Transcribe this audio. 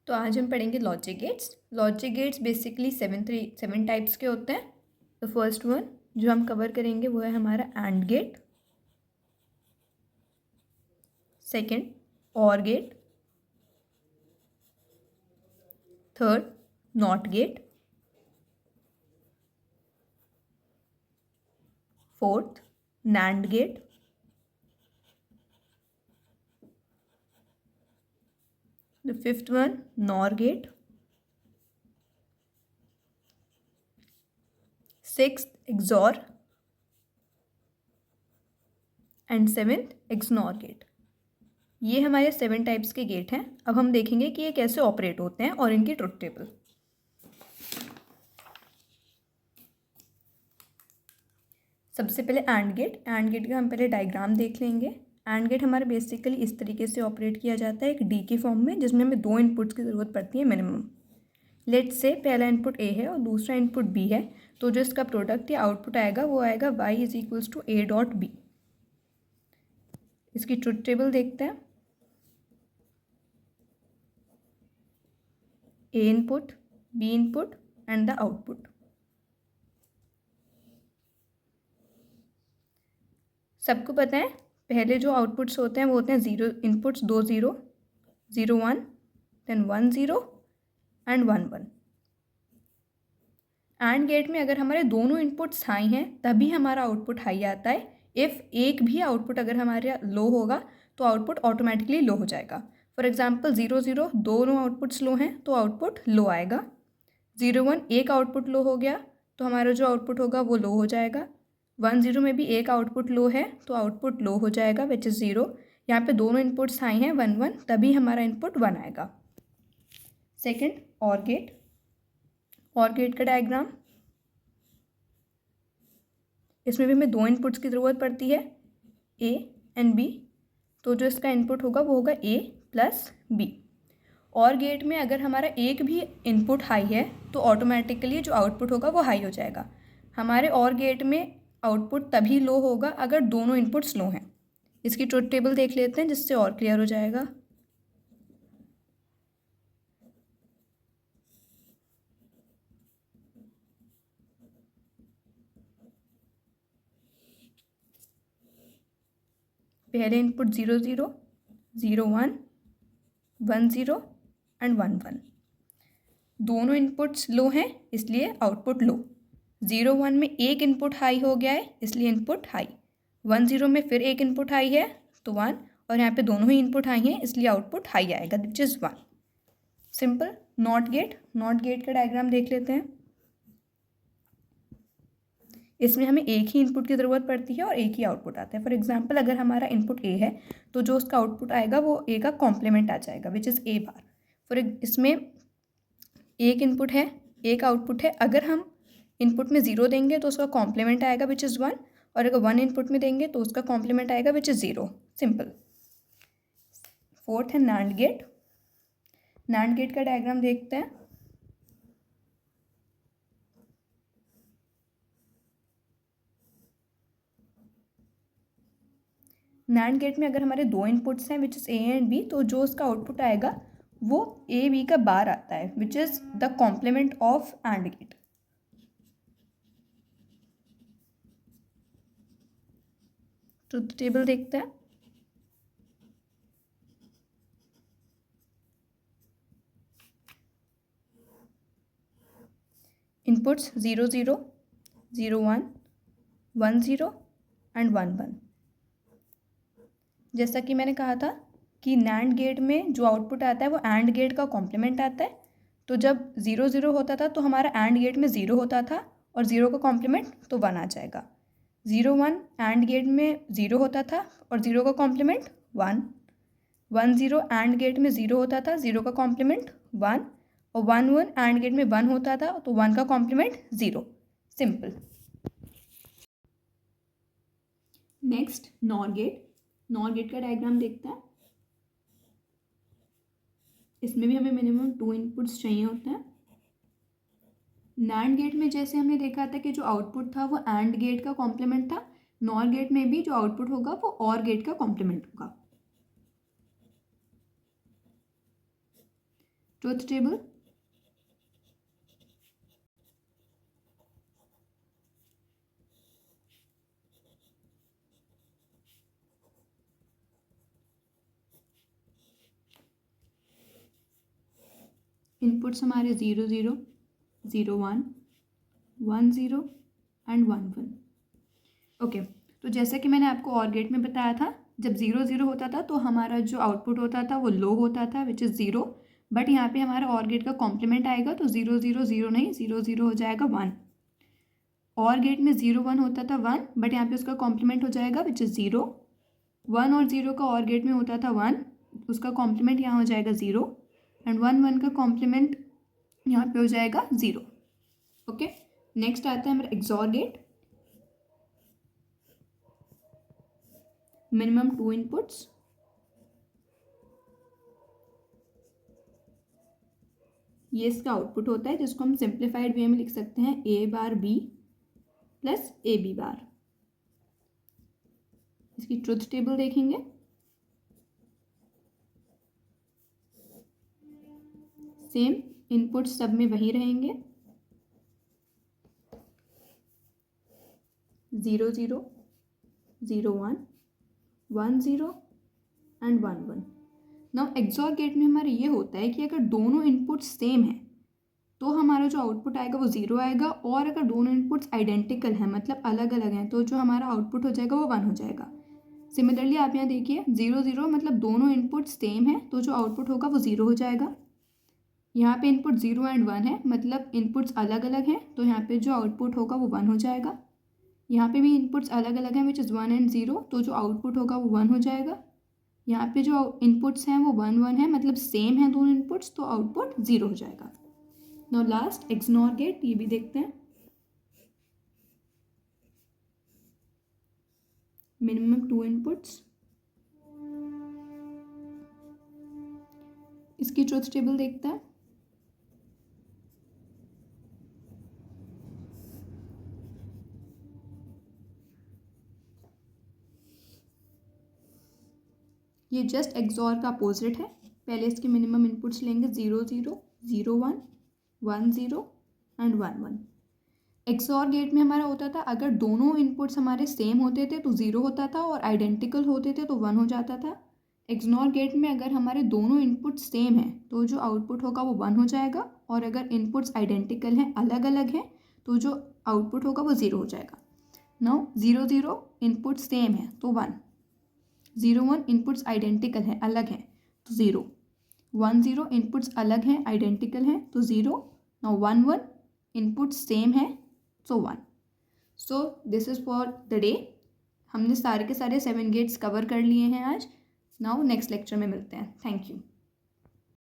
तो आज हम पढ़ेंगे logic gates. Logic gates basically seven types के होते हैं। तो फर्स्ट वन जो हम कवर करेंगे वो है हमारा एंड गेट, सेकंड और gate, third not gate, fourth nand gate, the fifth one nor gate, sixth xor and seventh xnor gate. ये हमारे 7 टाइप्स के गेट हैं। अब हम देखेंगे कि ये कैसे ऑपरेट होते हैं और इनकी ट्रुथ टेबल। सबसे पहले एंड गेट का हम पहले डायग्राम देख लेंगे। एंड गेट हमारा बेसिकली इस तरीके से ऑपरेट किया जाता है, एक डी के फॉर्म में, जिसमें हमें 2 इनपुट्स की ज़रूरत पड़ती है मिनिमम। लेट्स से पहला इनपुट ए है और दूसरा इनपुट बी है, तो जो इसका प्रोडक्ट या आउटपुट आएगा वो आएगा y is equals to A dot B. इसकी ट्रुथ टेबल देखते हैं। A input, B input and the output. सबको पता है पहले जो आउटपुट्स होते हैं वो होते हैं zero inputs, 2 0 0 1 then 1 0 and 1 1। And gate में अगर हमारे दोनों इनपुट्स हाई हैं तभी हमारा आउटपुट हाई आता है। इफ़ एक भी आउटपुट अगर हमारे लो होगा तो आउटपुट ऑटोमेटिकली लो हो जाएगा। फॉर एग्जांपल 0 0 दोनों आउटपुट्स लो हैं तो आउटपुट लो आएगा। 0 1 एक आउटपुट लो हो गया तो हमारा जो आउटपुट होगा वो लो हो जाएगा। 1 0 में भी एक आउटपुट लो है तो आउटपुट लो हो जाएगा विच इज़ 0। यहाँ पे दोनों इनपुट्स हाई हैं 1 1, तभी हमारा इनपुट 1 आएगा। सेकेंड और गेट का डायग्राम। इसमें भी हमें 2 इनपुट्स की ज़रूरत पड़ती है, ए एंड बी। तो जो इसका इनपुट होगा वो होगा ए प्लस बी। और गेट में अगर हमारा एक भी इनपुट हाई है तो ऑटोमेटिकली जो आउटपुट होगा वो हाई हो जाएगा। हमारे और गेट में आउटपुट तभी लो होगा अगर दोनों इनपुट्स लो हैं। इसकी ट्रुथ टेबल देख लेते हैं जिससे और क्लियर हो जाएगा। पहले इनपुट 0 0 0 1 1 0 एंड 1 1। दोनों इनपुट्स लो हैं इसलिए आउटपुट लो। 0 1 में एक इनपुट हाई हो गया है इसलिए इनपुट हाई। 1 0 में फिर एक इनपुट हाई है तो 1, और यहाँ पे दोनों ही इनपुट हाई हैं इसलिए आउटपुट हाई आएगा which is 1। Simple. Not gate का डायग्राम देख लेते हैं। इसमें हमें एक ही इनपुट की ज़रूरत पड़ती है और एक ही आउटपुट आता है। फॉर एग्जांपल अगर हमारा इनपुट ए है तो जो उसका आउटपुट आएगा वो ए का कॉम्प्लीमेंट आ जाएगा विच इज़ ए बार। इसमें एक इनपुट है एक आउटपुट है। अगर हम इनपुट में 0 देंगे तो उसका कॉम्प्लीमेंट आएगा विच इज़ 1, और अगर 1 इनपुट में देंगे तो उसका कॉम्प्लीमेंट आएगा विच इज़ 0। सिंपल। फोर्थ है नैंड गेट का डायग्राम देखते हैं। नैंड गेट में अगर हमारे 2 इनपुट्स हैं which is A and B, तो जो उसका आउटपुट आएगा वो ए बी का बार आता है which is the complement of and gate. Truth table देखते हैं। Inputs 0 0 0 1 1 0 and 1 1। जैसा कि मैंने कहा था कि नैंड गेट में जो आउटपुट आता है वो एंड गेट का कॉम्प्लीमेंट आता है। तो जब 0 0 होता था तो हमारा एंड गेट में 0 होता था और 0 का कॉम्प्लीमेंट तो 1 आ जाएगा। 0 1 एंड गेट में 0 होता था और 0 का कॉम्प्लीमेंट 1। 1 0 एंड गेट में 0 होता था, 0 का कॉम्प्लीमेंट 1, और 1 1 एंड गेट में 1 होता था तो 1 का complement 0। Simple. Next nor gate का डायग्राम देखते हैं। इसमें भी हमें मिनिमम 2 इनपुट्स चाहिए होते हैं। नैंड गेट में जैसे हमने देखा था कि जो आउटपुट था वो एंड गेट का कॉम्प्लीमेंट था, नॉर गेट में भी जो आउटपुट होगा वो और गेट का कॉम्प्लीमेंट होगा। ट्रुथ टेबल, इनपुट्स हमारे 0 0 0 1 1 0 एंड 1 1। ओके, तो जैसे कि मैंने आपको और गेट में बताया था, जब 0 0 होता था तो हमारा जो आउटपुट होता था वो लो होता था, विच इज़ 0। बट यहाँ पे हमारा और गेट का कॉम्प्लीमेंट आएगा तो 0 0 0 नहीं, 0 0 हो जाएगा 1। और गेट में 0 1 होता था 1, बट यहाँ पे उसका कॉम्प्लीमेंट हो जाएगा विच इज़ 0। 1 और 0 का और गेट में होता था 1, उसका कॉम्प्लीमेंट यहाँ हो जाएगा 0, एंड 1 1 का कॉम्प्लीमेंट यहाँ पे हो जाएगा 0। ओके, नेक्स्ट आता है हमारा एक्सॉर गेट। मिनिमम 2 इनपुट्स, ये इसका आउटपुट होता है, जिसको हम सिंप्लीफाइड वे में लिख सकते हैं A bar B plus A B bar. इसकी ट्रुथ टेबल देखेंगे, सेम इनपुट सब में वही रहेंगे, 0 0 0 1 1 0 एंड 1 1। नाउ एक्सॉर गेट में हमारा ये होता है कि अगर दोनों इनपुट्स सेम हैं तो हमारा जो आउटपुट आएगा वो 0 आएगा, और अगर दोनों इनपुट्स आइडेंटिकल हैं मतलब अलग अलग हैं तो जो हमारा आउटपुट हो जाएगा वो 1 हो जाएगा। सिमिलरली आप यहाँ देखिए 0 0 मतलब दोनों इनपुट्स सेम हैं तो जो आउटपुट होगा वो 0 हो जाएगा। यहाँ पे इनपुट 0 एंड 1 है मतलब इनपुट्स अलग अलग हैं तो यहाँ पे जो आउटपुट होगा वो 1 हो जाएगा। यहाँ पे भी इनपुट्स अलग अलग हैं विच इज़ 1 एंड 0, तो जो आउटपुट होगा वो 1 हो जाएगा। यहाँ पे जो इनपुट्स हैं वो 1 1 है मतलब सेम है दोनों इनपुट्स, तो आउटपुट 0 हो जाएगा। नाउ लास्ट एक्सनॉर गेट, ये भी देखते हैं। मिनिमम 2 इनपुट्स, इसकी ट्रुथ टेबल देखते हैं। ये जस्ट एक्सॉर का अपोजिट है। पहले इसके मिनिमम इनपुट्स लेंगे 0 0 0 1 1 0 एंड 1 1। एक्सॉर गेट में हमारा होता था अगर दोनों इनपुट्स हमारे सेम होते थे तो 0 होता था और आइडेंटिकल होते थे तो 1 हो जाता था। एक्सनॉर गेट में अगर हमारे दोनों इनपुट्स सेम हैं तो जो आउटपुट होगा वो 1 हो जाएगा, और अगर इनपुट्स आइडेंटिकल हैं अलग अलग हैं तो जो आउटपुट होगा वो 0 हो जाएगा। नाउ 0 0 इनपुट सेम है तो 1, 0 1 इनपुट्स आइडेंटिकल हैं अलग हैं तो 0, 1 0 इनपुट्स अलग हैं आइडेंटिकल हैं तो 0, नाउ 1 1 इनपुट्स सेम है सो 1। So this is for the day. हमने सारे के सारे 7 गेट्स कवर कर लिए हैं आज। नाउ नेक्स्ट लेक्चर में मिलते हैं। Thank you.